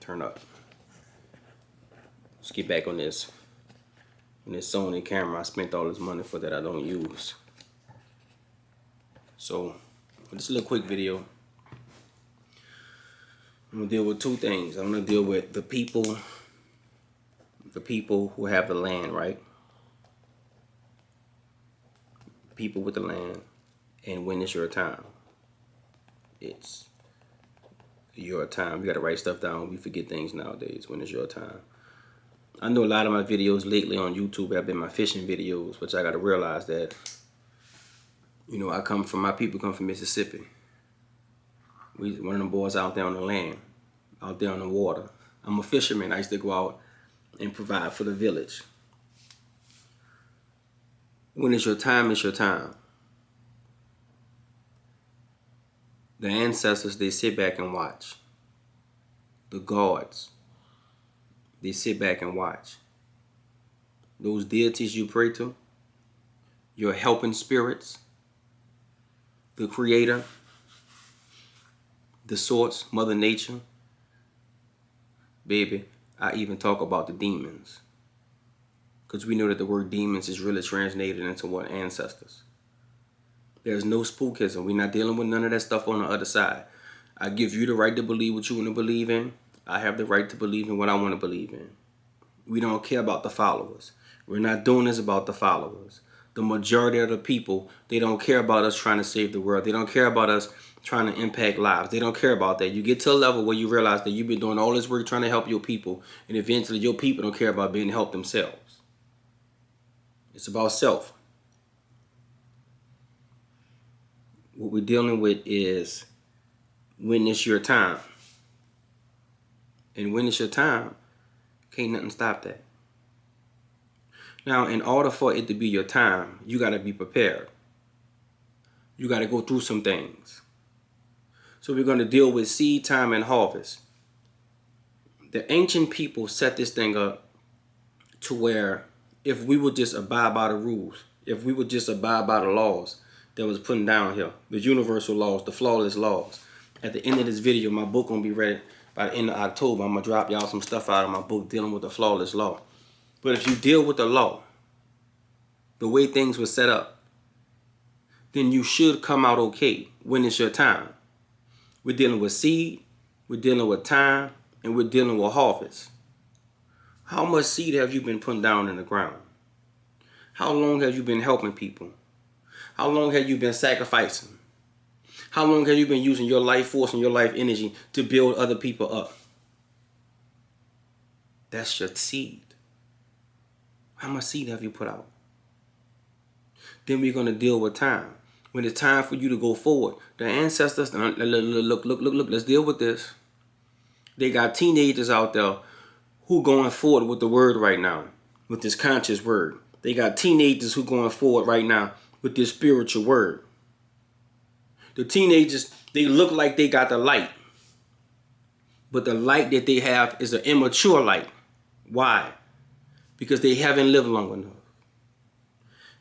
Turn up. Let's get back on this. And this Sony camera, I spent all this money for that I don't use. So, this little quick video. I'm gonna deal with two things. I'm gonna deal with the people who have the land, right? People with the land, and when it's your time. It's your time. You gotta write stuff down. We forget things nowadays. When it's your time. I know a lot of my videos lately on YouTube have been my fishing videos, which I gotta realize that, you know, my people come from Mississippi. One of them boys out there on the land, out there on the water. I'm a fisherman. I used to go out and provide for the village. When it's your time, it's your time. The ancestors, they sit back and watch. The gods, they sit back and watch. Those deities you pray to, your helping spirits, the creator, the source, Mother Nature. Baby, I even talk about the demons. Because we know that the word demons is really translated into what? Ancestors. There's no spookism. We're not dealing with none of that stuff on the other side. I give you the right to believe what you want to believe in. I have the right to believe in what I want to believe in. We don't care about the followers. We're not doing this about the followers. The majority of the people, they don't care about us trying to save the world. They don't care about us trying to impact lives. They don't care about that. You get to a level where you realize that you've been doing all this work trying to help your people, and eventually your people don't care about being helped themselves. It's about self. What we're dealing with is when it's your time. And when it's your time, can't nothing stop that. Now, in order for it to be your time, you got to be prepared. You got to go through some things. So we're going to deal with seed time and harvest. The ancient people set this thing up to where if we would just abide by the rules, if we would just abide by the laws that was put down here, the universal laws, the flawless laws. At the end of this video, my book going to be ready by the end of October. I'm going to drop y'all some stuff out of my book dealing with the flawless law. But if you deal with the law, the way things were set up, then you should come out okay when it's your time. We're dealing with seed, we're dealing with time, and we're dealing with harvest. How much seed have you been putting down in the ground? How long have you been helping people? How long have you been sacrificing? How long have you been using your life force and your life energy to build other people up? That's your seed. How much seed have you put out? Then we're going to deal with time. When it's time for you to go forward, the ancestors, look, let's deal with this. They got teenagers out there who going forward with the word right now, with this conscious word. They got teenagers who going forward right now with this spiritual word. The teenagers, they look like they got the light, but the light that they have is an immature light. Why? Because they haven't lived long enough.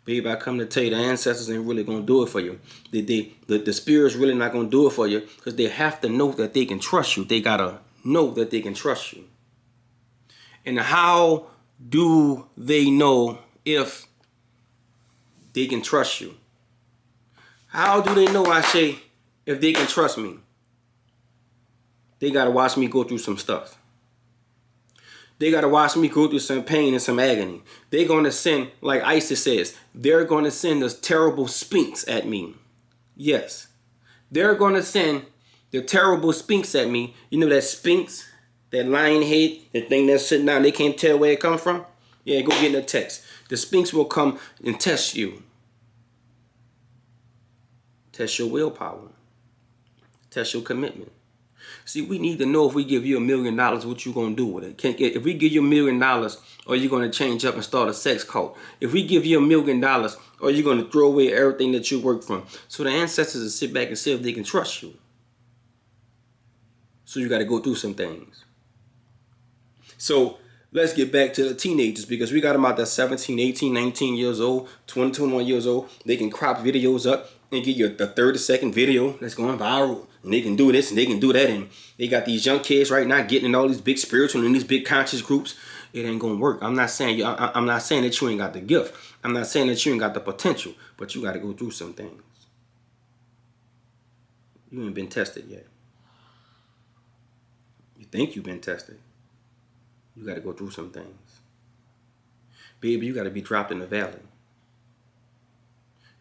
Babe, I come to tell you, the ancestors ain't really going to do it for you. The spirit's really not going to do it for you because they have to know that they can trust you. They got to know that they can trust you. And how do they know if they can trust you? How do they know, I say, if they can trust me? They got to watch me go through some stuff. They got to watch me go through some pain and some agony. They're going to send, like ISIS says, they're going to send this terrible sphinx at me. Yes. They're going to send the terrible sphinx at me. You know that sphinx? That lion head? The thing that's sitting down, they can't tell where it come from? Yeah, go get in the text. The sphinx will come and test you. Test your willpower. Test your commitment. See, we need to know if we give you $1 million, what you going to do with it. If we give you $1 million, are you going to change up and start a sex cult? If we give you $1 million, are you going to throw away everything that you worked from? So the ancestors will sit back and see if they can trust you. So you got to go through some things. So let's get back to the teenagers, because we got them out there 17, 18, 19 years old, 20, 21 years old. They can crop videos up and give you the 30-second video that's going viral. and they can do this and they can do that, and they got these young kids right now getting in all these big spiritual and these big conscious groups. It ain't gonna work. I'm not saying I'm not saying that you ain't got the gift. I'm not saying that you ain't got the potential, but you got to go through some things. You ain't been tested yet. You think you've been tested. You got to go through some things. Baby, you got to be dropped in the valley.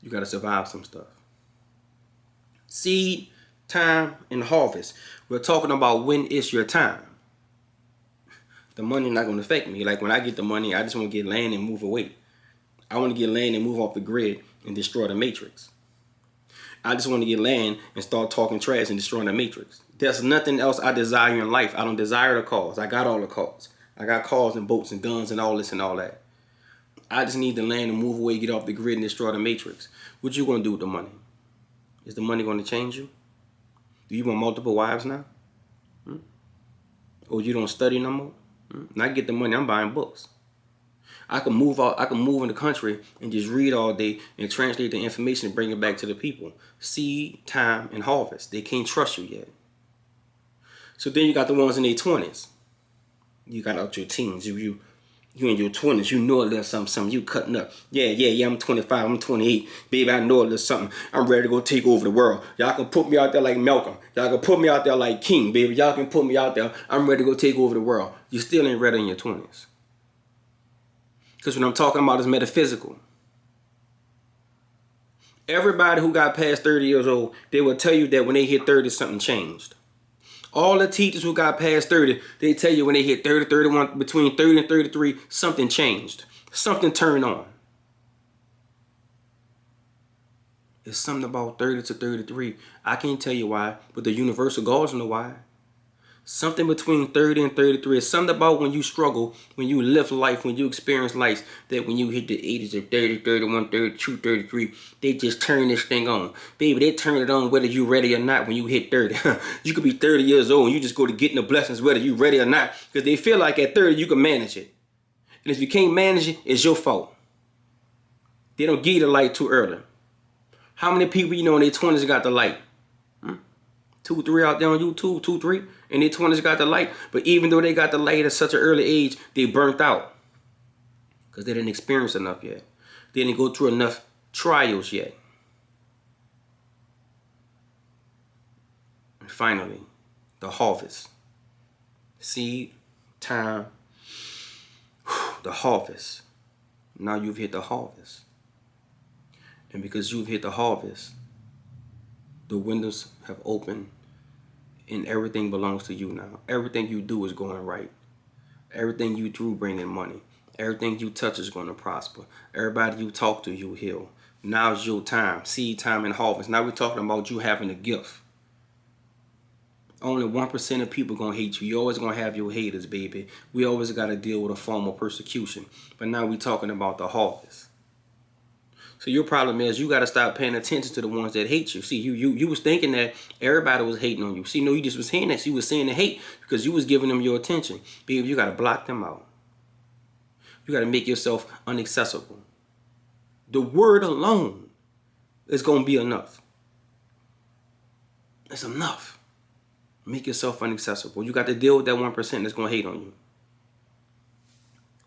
You got to survive some stuff. Seed, time, and harvest. We're talking about when it's your time. The money not going to affect me. Like when I get the money, I just want to get land and move away. I want to get land and move off the grid and destroy the matrix. I just want to get land and start talking trash and destroying the matrix. There's nothing else I desire in life. I don't desire the cars. I got all the cars. I got cars and boats and guns and all this and all that. I just need the land to move away, get off the grid, and destroy the matrix. What you gonna do with the money? Is the money gonna change you? Do you want multiple wives now? Or you don't study no more? When I get the money, I'm buying books. I can move out. I can move in the country and just read all day and translate the information and bring it back to the people. Seed, time, and harvest. They can't trust you yet. So then you got the ones in their 20s. You got out your teens. You in your 20s. You know a little something. You cutting up. Yeah. I'm 25. I'm 28. Baby, I know a little something. I'm ready to go take over the world. Y'all can put me out there like Malcolm. Y'all can put me out there like King, baby. Y'all can put me out there. I'm ready to go take over the world. You still ain't ready in your 20s. Because what I'm talking about is metaphysical. Everybody who got past 30 years old, they will tell you that when they hit 30, something changed. All the teachers who got past 30, they tell you when they hit 30, 31, between 30 and 33, something changed. Something turned on. It's something about 30 to 33. I can't tell you why, but the universal gods know why. Something between 30 and 33 is something about when you struggle, when you live life, when you experience life, that when you hit the ages of 30, 31, 32, 33, they just turn this thing on. Baby, they turn it on whether you ready or not when you hit 30. You could be 30 years old and you just go to getting the blessings whether you ready or not, because they feel like at 30 you can manage it. And if you can't manage it, it's your fault. They don't give you the light too early. How many people you know in their 20s got the light? 2, 3 out there on YouTube, 2, 3, and their 20s got the light. But even though they got the light at such an early age, they burnt out. Because they didn't experience enough yet. They didn't go through enough trials yet. And finally, the harvest. Seed, time, the harvest. Now you've hit the harvest. And because you've hit the harvest, the windows have opened and everything belongs to you now. Everything you do is going right. Everything you do bringing money. Everything you touch is going to prosper. Everybody you talk to, you heal. Now's your time. Seed, time, and harvest. Now we're talking about you having a gift. Only 1% of people going to hate you. You always going to have your haters, baby. We always got to deal with a form of persecution. But now we're talking about the harvest. So your problem is you got to stop paying attention to the ones that hate you. See, you was thinking that everybody was hating on you. See, no, you just was saying that. You was saying the hate because you was giving them your attention. Baby, you got to block them out. You got to make yourself inaccessible. The word alone is going to be enough. It's enough. Make yourself inaccessible. You got to deal with that 1% that's going to hate on you.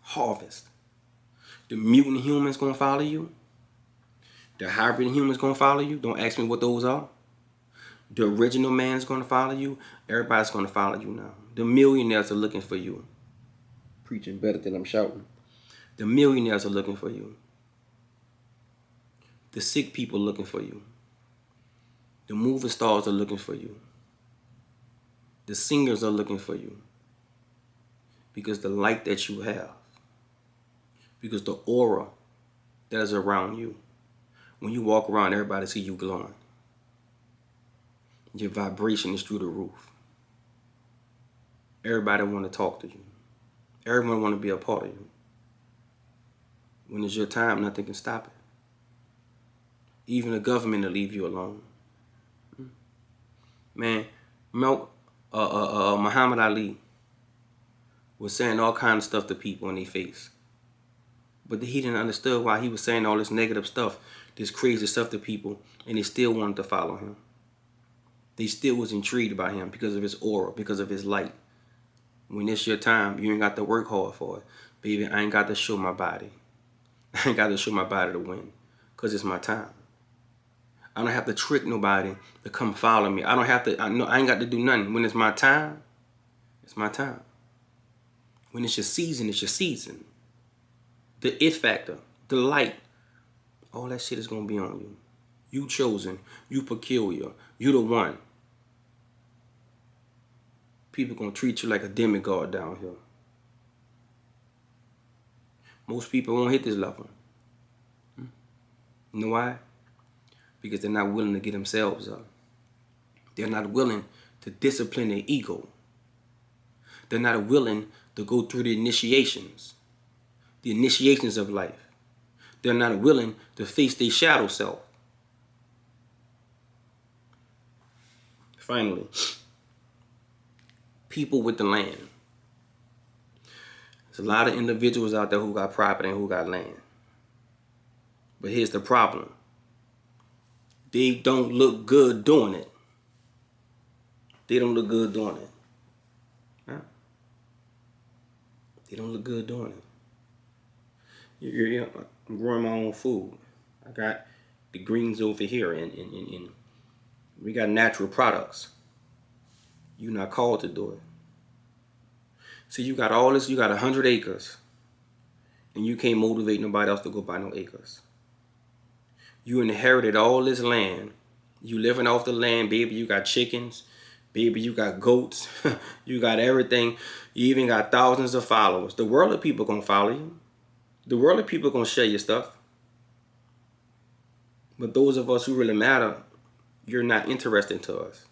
Harvest. The mutant human's going to follow you. The hybrid human's going to follow you. Don't ask me what those are. The original man's going to follow you. Everybody's going to follow you now. The millionaires are looking for you. Preaching better than I'm shouting. The millionaires are looking for you. The sick people are looking for you. The movie stars are looking for you. The singers are looking for you. Because the light that you have. Because the aura that is around you. When you walk around, everybody see you glowing. Your vibration is through the roof. Everybody want to talk to you. Everyone want to be a part of you. When it's your time, nothing can stop it. Even the government will leave you alone. Man, Muhammad Ali was saying all kinds of stuff to people in their face. But he didn't understand why he was saying all this negative stuff, this crazy stuff to people, and they still wanted to follow him. they still was intrigued by him because of his aura, because of his light. When it's your time, you ain't got to work hard for it. Baby, I ain't got to show my body. I ain't got to show my body to win, because it's my time. I don't have to trick nobody to come follow me. I don't have to, I ain't got to do nothing. When it's my time, it's my time. When it's your season, it's your season. The it factor, the light, all that shit is going to be on you. You chosen, you peculiar, you the one. People going to treat you like a demigod down here. Most people won't hit this level. You know why? Because they're not willing to get themselves up. They're not willing to discipline their ego. They're not willing to go through the initiations of life. They're not willing to face their shadow self. Finally, people with the land. There's a lot of individuals out there who got property and who got land. But here's the problem. They don't look good doing it. They don't look good doing it. Huh? They don't look good doing it. I'm growing my own food. I got the greens over here, and we got natural products. You're not called to do it. So you got all this, you got 100 acres, and you can't motivate nobody else to go buy no acres. You inherited all this land. You living off the land, baby. You got chickens. Baby, you got goats. You got everything. You even got thousands of followers. The world of people going to follow you. The world of people going to share your stuff. But those of us who really matter, you're not interesting to us.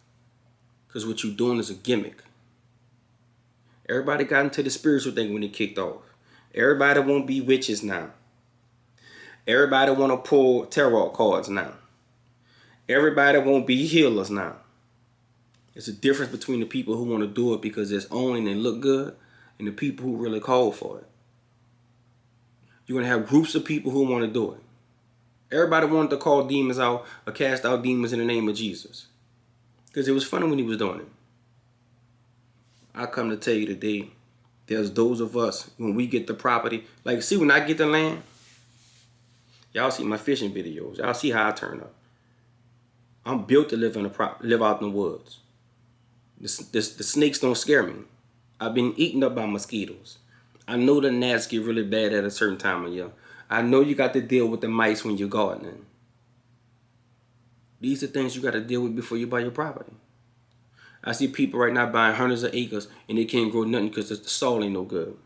Because what you're doing is a gimmick. Everybody got into the spiritual thing when it kicked off. Everybody won't be witches now. Everybody want to pull tarot cards now. Everybody won't be healers now. There's a difference between the people who want to do it because it's owning and look good and the people who really call for it. You're going to have groups of people who want to do it. Everybody wanted to call demons out or cast out demons in the name of Jesus. Because it was funny when he was doing it. I come to tell you today, there's those of us, when we get the property, like see when I get the land, y'all see my fishing videos. Y'all see how I turn up. I'm built to live out in the woods. The snakes don't scare me. I've been eaten up by mosquitoes. I know the gnats get really bad at a certain time of year. I know you got to deal with the mice when you're gardening. These are things you got to deal with before you buy your property. I see people right now buying hundreds of acres and they can't grow nothing because the soil ain't no good.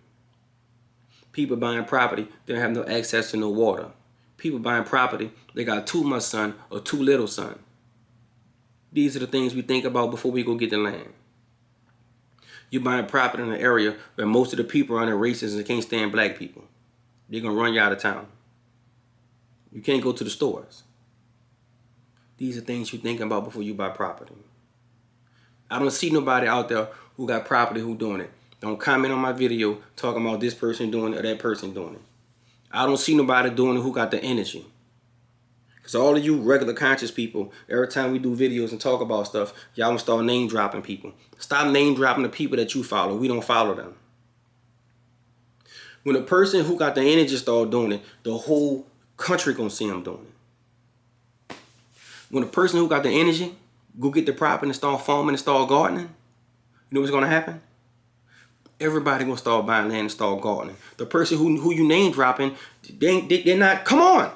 People buying property, they don't have no access to no water. People buying property, they got too much sun or too little sun. These are the things we think about before we go get the land. You're buying property in an area where most of the people are in racist and can't stand black people. They're going to run you out of town. You can't go to the stores. These are things you're thinking about before you buy property. I don't see nobody out there who got property who doing it. Don't comment on my video talking about this person doing it or that person doing it. I don't see nobody doing it who got the energy. Because all of you regular conscious people, every time we do videos and talk about stuff, y'all gonna start name dropping people. Stop name dropping the people that you follow. We don't follow them. When a person who got the energy start doing it, the whole country gonna see them doing it. When a person who got the energy go get the property and start farming and start gardening, you know what's gonna happen? Everybody gonna start buying land and start gardening. The person who you name dropping, they're not. Come on.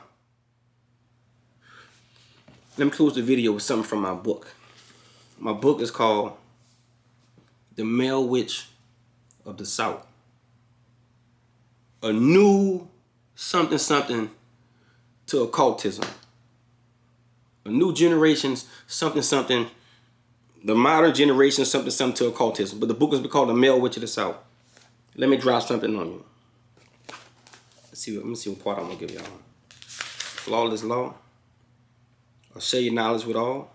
Let me close the video with something from my book. My book is called The Male Witch of the South. A new something to occultism. A new generation's something. The modern generation something to occultism. But the book is called The Male Witch of the South. Let me drop something on you. Let me see what part I'm gonna give y'all. Flawless law. Or share your knowledge with all.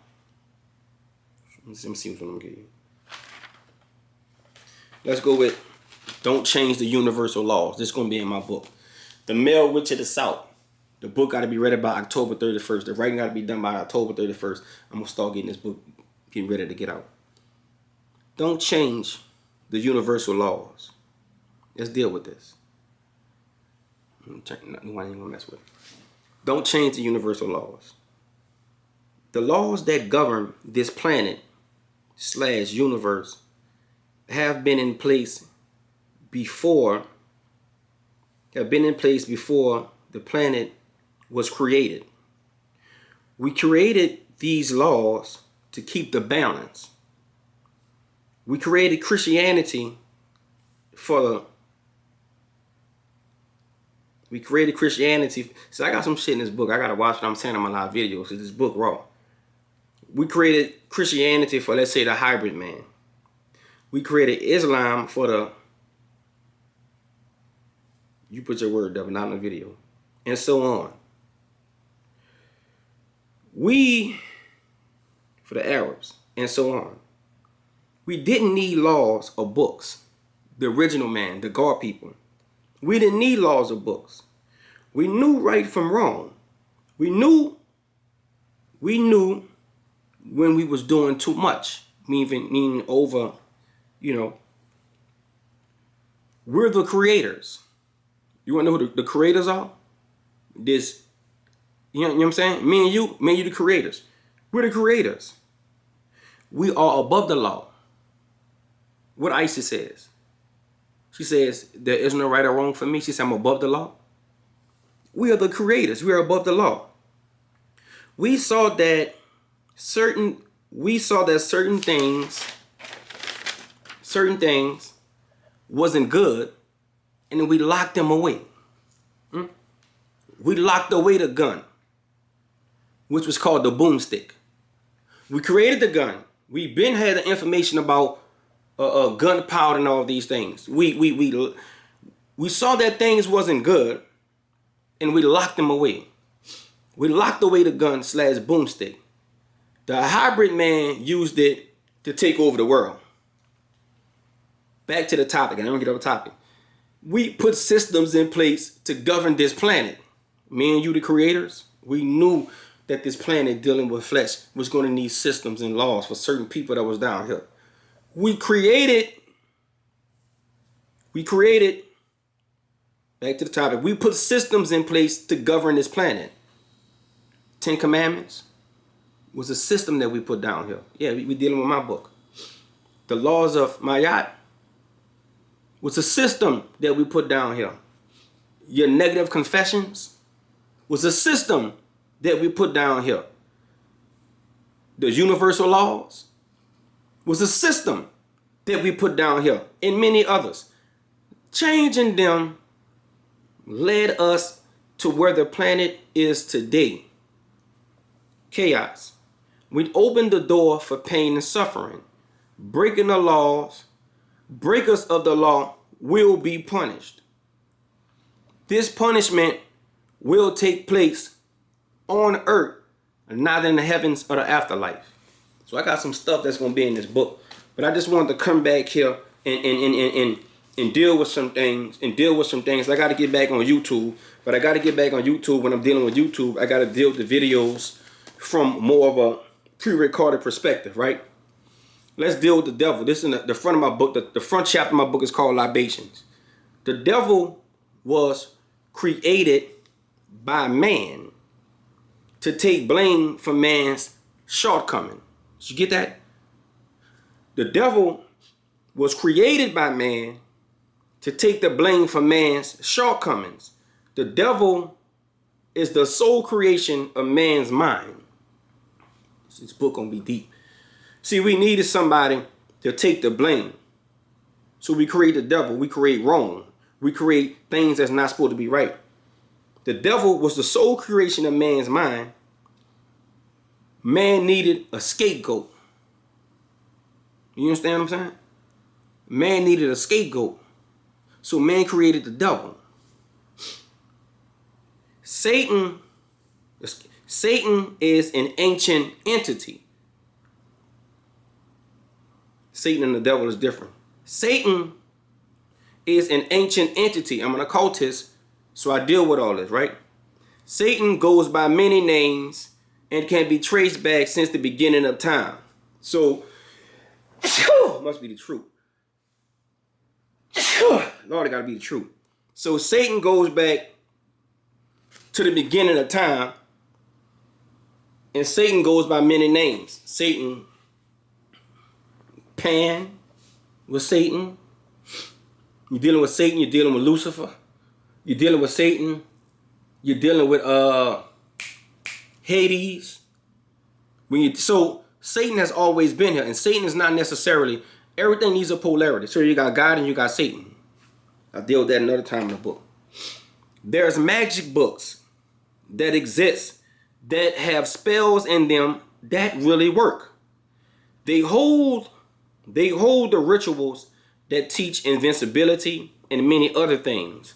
Let me see what I'm gonna give you. Let's go with don't change the universal laws. This is gonna be in my book. The Male Witch of the South. The book got to be ready by October 31st. The writing got to be done by October 31st. I'm gonna start getting this book getting ready to get out. Don't change the universal laws. Let's deal with this. No one ain't gonna mess with it. Don't change the universal laws. The laws that govern this planet / universe have been in place before the planet was created. We created these laws to keep the balance. We created Christianity So I got some shit in this book. I gotta watch what I'm saying on my live videos because this book raw. We created Christianity for, let's say, the hybrid man. We created Islam for the, you put your word, Devin, not in the video, and so on. We, for the Arabs, and so on. We didn't need laws or books. The original man, the God people. We didn't need laws or books. We knew right from wrong. We knew when we was doing too much, meaning over, we're the creators. You want to know who the creators are? This, you know what I'm saying? Me and you, the creators. We're the creators. We are above the law. What Isis says. She says, there is no right or wrong for me. She says, I'm above the law. We are the creators. We are above the law. We saw that certain things wasn't good, and then we locked them away. We locked away the gun, which was called the boomstick. We created the gun. We been had the information about gunpowder and all these things. We saw that things wasn't good, and we locked them away. We locked away the gun / boomstick. The hybrid man used it to take over the world. Back to the topic. I don't get off the topic. We put systems in place to govern this planet. Me and you, the creators, we knew that this planet dealing with flesh was going to need systems and laws for certain people that was down here. We created, back to the topic, we put systems in place to govern this planet. 10 Commandments was a system that we put down here. Yeah, we dealing with my book. The laws of Mayat was a system that we put down here. Your negative confessions was a system that we put down here. The universal laws was a system that we put down here, and many others. Changing them led us to where the planet is today. Chaos. We opened the door for pain and suffering. Breaking the laws, breakers of the law will be punished. This punishment will take place on earth, not in the heavens or the afterlife. So I got some stuff that's going to be in this book. But I just wanted to come back here and deal with some things. I got to get back on YouTube. But I got to get back on YouTube. When I'm dealing with YouTube, I got to deal with the videos from more of a pre-recorded perspective, right? Let's deal with the devil. This is in the front of my book. The front chapter of my book is called Libations. The devil was created by man to take blame for man's shortcoming. Did you get that? The devil was created by man to take the blame for man's shortcomings. The devil is the sole creation of man's mind. This book gonna be deep. See, we needed somebody to take the blame. So we create the devil. We create wrong. We create things that's not supposed to be right. The devil was the sole creation of man's mind. Man needed a scapegoat. You understand what I'm saying? Man needed a scapegoat. So man created the devil. Satan is an ancient entity. Satan and the devil is different. Satan is an ancient entity. I'm an occultist, so I deal with all this, right? Satan goes by many names and can be traced back since the beginning of time. So, must be the truth. Lord, it gotta be the truth. So Satan goes back to the beginning of time, and Satan goes by many names. Satan, Pan was Satan. You're dealing with Satan, you're dealing with Lucifer. You're dealing with Satan, you're dealing with Hades. So Satan has always been here, and Satan is not necessarily, everything needs a polarity. So you got God and you got Satan. I'll deal with that another time in the book. There's magic books that exist that have spells in them that really work. They hold the rituals that teach invincibility and many other things.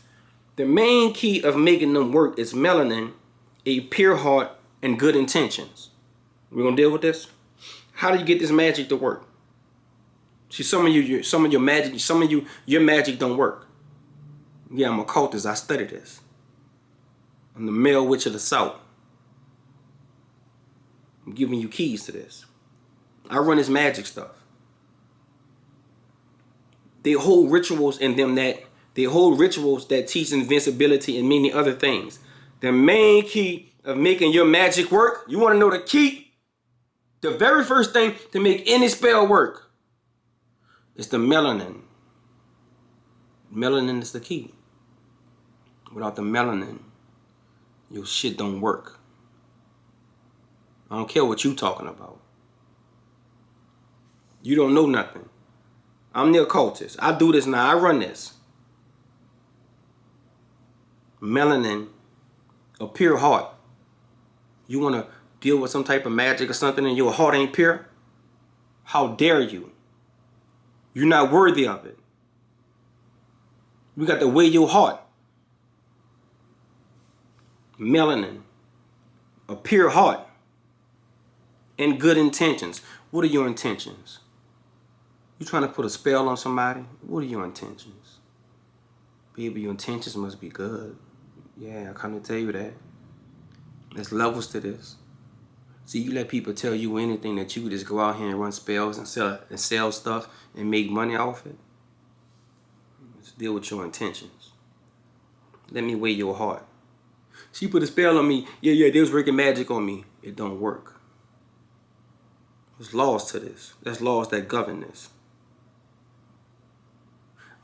The main key of making them work is melanin, a pure heart, and good intentions. We're gonna deal with this. How do you get this magic to work? See, your magic don't work. Yeah, I'm a cultist. I study this. I'm the male witch of the South. I'm giving you keys to this. I run this magic stuff. They hold rituals in them that teach invincibility and many other things. The main key of making your magic work, you want to know the key? The very first thing to make any spell work is the melanin. Melanin is the key. Without the melanin, your shit don't work. I don't care what you talking about. You don't know nothing. I'm the occultist. I do this now. I run this. Melanin, a pure heart. You want to deal with some type of magic or something and your heart ain't pure? How dare you? You're not worthy of it. You got to weigh your heart. Melanin, a pure heart, and good intentions. What are your intentions? You trying to put a spell on somebody? What are your intentions? Baby, your intentions must be good. Yeah, I come to tell you that. There's levels to this. See, you let people tell you anything that you just go out here and run spells and sell stuff and make money off it. Let's deal with your intentions. Let me weigh your heart. She put a spell on me. Yeah, they was working magic on me. It don't work. There's laws to this. There's laws that govern this.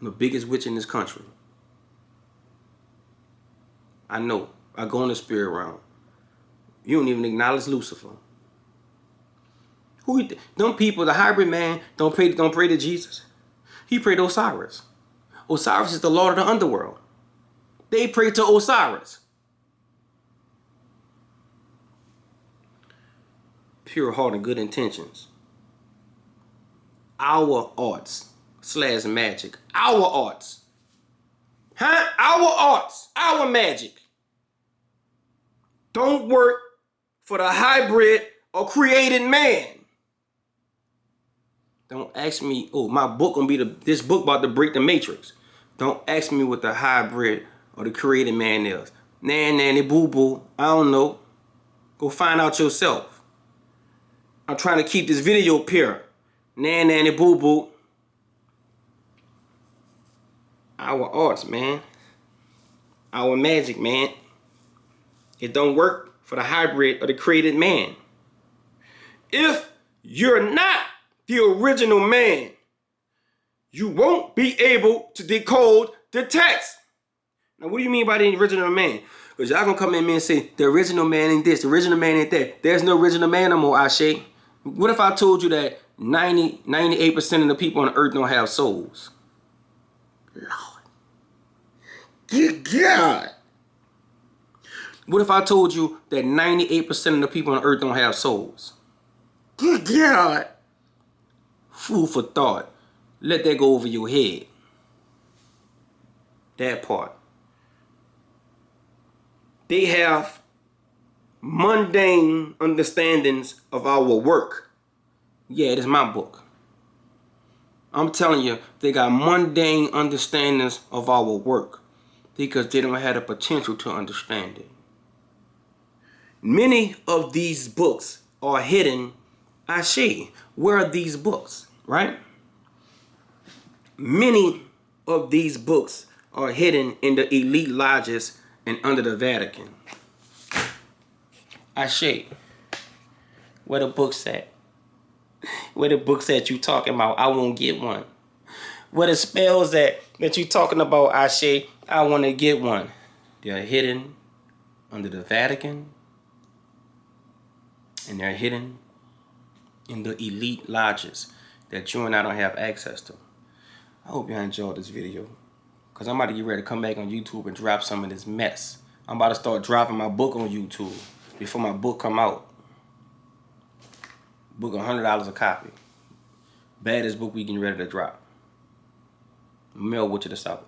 I'm the biggest witch in this country. I know. I go in the spirit realm. You don't even acknowledge Lucifer. Them people, the hybrid man, don't pray to Jesus. He prayed to Osiris. Osiris is the Lord of the underworld. They pray to Osiris. Pure heart and good intentions. Our arts / magic. Our arts. Huh? Our arts. Our magic. Don't work for the hybrid or created man. Don't ask me, my book gonna be this book about to break the matrix. Don't ask me what the hybrid or the created man is. Nanny boo boo. I don't know. Go find out yourself. I'm trying to keep this video pure. Nanny boo boo. Our arts, man. Our magic, man. It don't work for the hybrid or the created man. If you're not the original man, you won't be able to decode the text. Now, what do you mean by the original man? Because y'all gonna come in and say, the original man ain't this, the original man ain't that. There's no original man no more, Ashe. What if I told you that 98% of the people on the earth don't have souls? Lord. Good God. What if I told you that 98% of the people on the earth don't have souls? Good God. Food for thought. Let that go over your head. That part. They have mundane understandings of our work. Yeah, it is my book. I'm telling you, they got mundane understandings of our work because they don't have the potential to understand it. Many of these books are hidden Ashe, where are these books, right? Many of these books are hidden in the elite lodges and under the Vatican. Ashe, where the books at? Where the books at you talking about? I won't get one. Where the spells at that you talking about, Ashe? I want to get one. They're hidden under the Vatican, and they're hidden in the elite lodges that you and I don't have access to. I hope you enjoyed this video, because I'm about to get ready to come back on YouTube and drop some of this mess. I'm about to start dropping my book on YouTube before my book come out. Book $100 a copy. Baddest book we getting ready to drop. Mail with you this out.